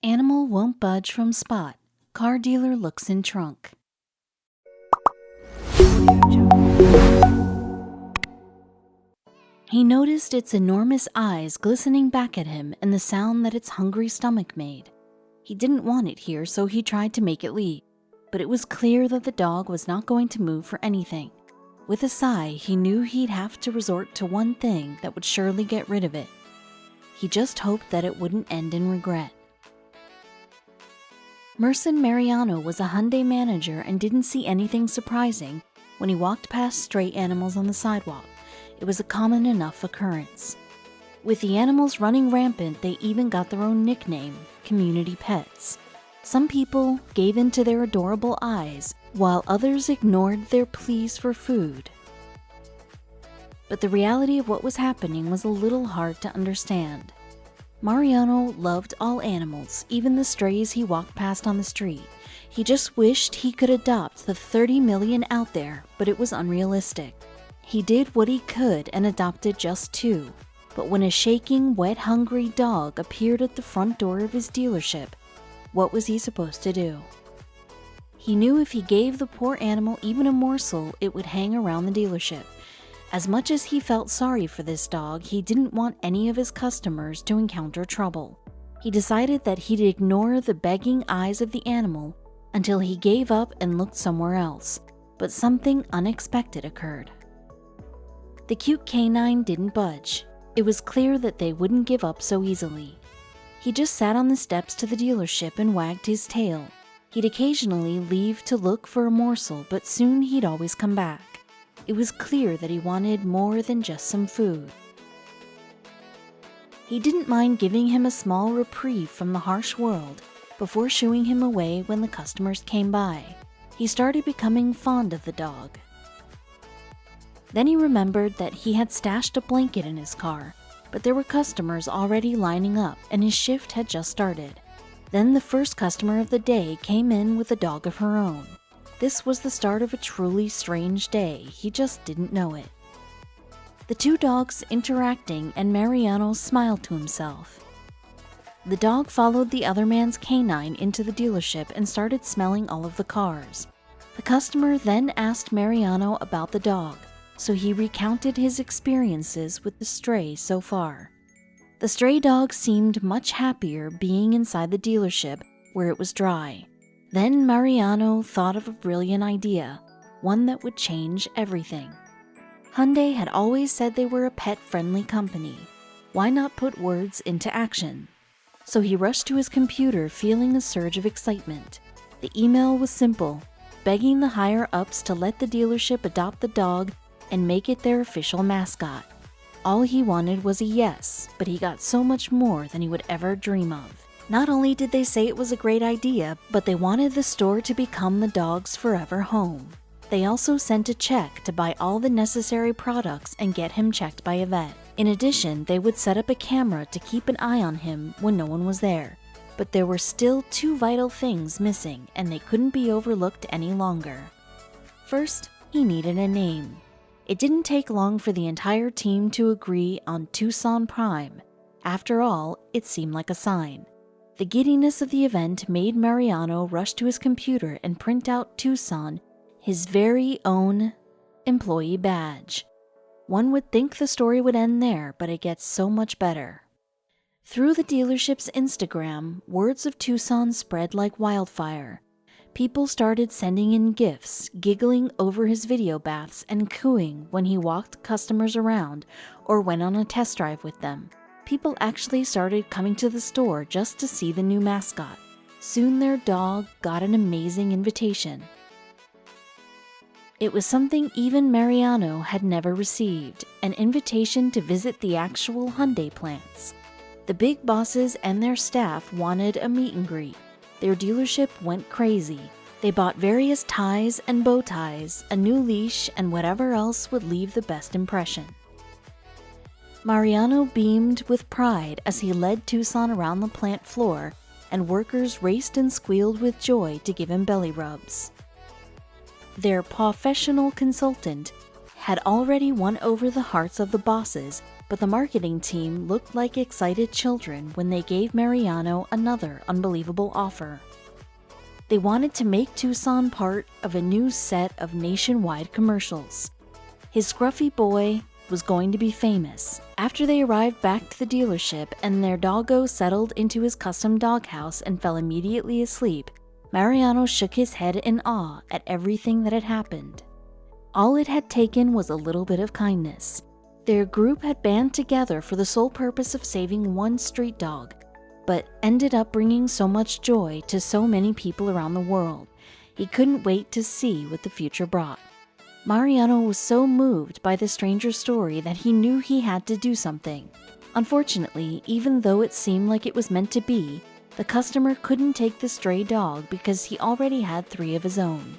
Animal won't budge from spot. Car dealer looks in trunk. He noticed its enormous eyes glistening back at him and the sound that its hungry stomach made. He didn't want it here, so he tried to make it leave, but it was clear that the dog was not going to move for anything. With a sigh, he knew he'd have to resort to one thing that would surely get rid of it. He just hoped that it wouldn't end in regret. Merson Mariano was a Hyundai manager and didn't see anything surprising when he walked past stray animals on the sidewalk. It was a common enough occurrence. With the animals running rampant, they even got their own nickname, community pets. Some people gave in to their adorable eyes, while others ignored their pleas for food. But the reality of what was happening was a little hard to understand. Mariano loved all animals, even the strays he walked past on the street. He just wished he could adopt the 30 million out there, but it was unrealistic. He did what he could and adopted just 2. But when a shaking, wet, hungry dog appeared at the front door of his dealership, what was he supposed to do? He knew if he gave the poor animal even a morsel, it would hang around the dealership. As much as he felt sorry for this dog, he didn't want any of his customers to encounter trouble. He decided that he'd ignore the begging eyes of the animal until he gave up and looked somewhere else. But something unexpected occurred. The cute canine didn't budge. It was clear that they wouldn't give up so easily. He just sat on the steps to the dealership and wagged his tail. He'd occasionally leave to look for a morsel, but soon he'd always come back. It was clear that he wanted more than just some food. He didn't mind giving him a small reprieve from the harsh world before shooing him away when the customers came by. He started becoming fond of the dog. Then he remembered that he had stashed a blanket in his car, but there were customers already lining up and his shift had just started. Then the first customer of the day came in with a dog of her own. This was the start of a truly strange day. He just didn't know it. The 2 dogs interacting, and Mariano smiled to himself. The dog followed the other man's canine into the dealership and started smelling all of the cars. The customer then asked Mariano about the dog, so he recounted his experiences with the stray so far. The stray dog seemed much happier being inside the dealership where it was dry. Then Mariano thought of a brilliant idea, one that would change everything. Hyundai had always said they were a pet-friendly company. Why not put words into action? So he rushed to his computer feeling a surge of excitement. The email was simple, begging the higher-ups to let the dealership adopt the dog and make it their official mascot. All he wanted was a yes, but he got so much more than he would ever dream of. Not only did they say it was a great idea, but they wanted the store to become the dog's forever home. They also sent a check to buy all the necessary products and get him checked by a vet. In addition, they would set up a camera to keep an eye on him when no one was there. But there were still 2 vital things missing, and they couldn't be overlooked any longer. First, he needed a name. It didn't take long for the entire team to agree on Tucson Prime. After all, it seemed like a sign. The giddiness of the event made Mariano rush to his computer and print out Tucson, his very own employee badge. One would think the story would end there, but it gets so much better. Through the dealership's Instagram, words of Tucson spread like wildfire. People started sending in gifts, giggling over his video baths and cooing when he walked customers around or went on a test drive with them. People actually started coming to the store just to see the new mascot. Soon their dog got an amazing invitation. It was something even Mariano had never received, an invitation to visit the actual Hyundai plants. The big bosses and their staff wanted a meet and greet. Their dealership went crazy. They bought various ties and bow ties, a new leash, and whatever else would leave the best impression. Mariano beamed with pride as he led Tucson around the plant floor, and workers raced and squealed with joy to give him belly rubs. Their professional consultant had already won over the hearts of the bosses but the marketing team looked like excited children when they gave Mariano another unbelievable offer. They wanted to make Tucson part of a new set of nationwide commercials. His scruffy boy was going to be famous. After they arrived back to the dealership and their doggo settled into his custom doghouse and fell immediately asleep, Mariano shook his head in awe at everything that had happened. All it had taken was a little bit of kindness. Their group had band together for the sole purpose of saving one street dog, but ended up bringing so much joy to so many people around the world. He couldn't wait to see what the future brought. Mariano was so moved by the stranger's story that he knew he had to do something. Unfortunately, even though it seemed like it was meant to be, the customer couldn't take the stray dog because he already had 3 of his own.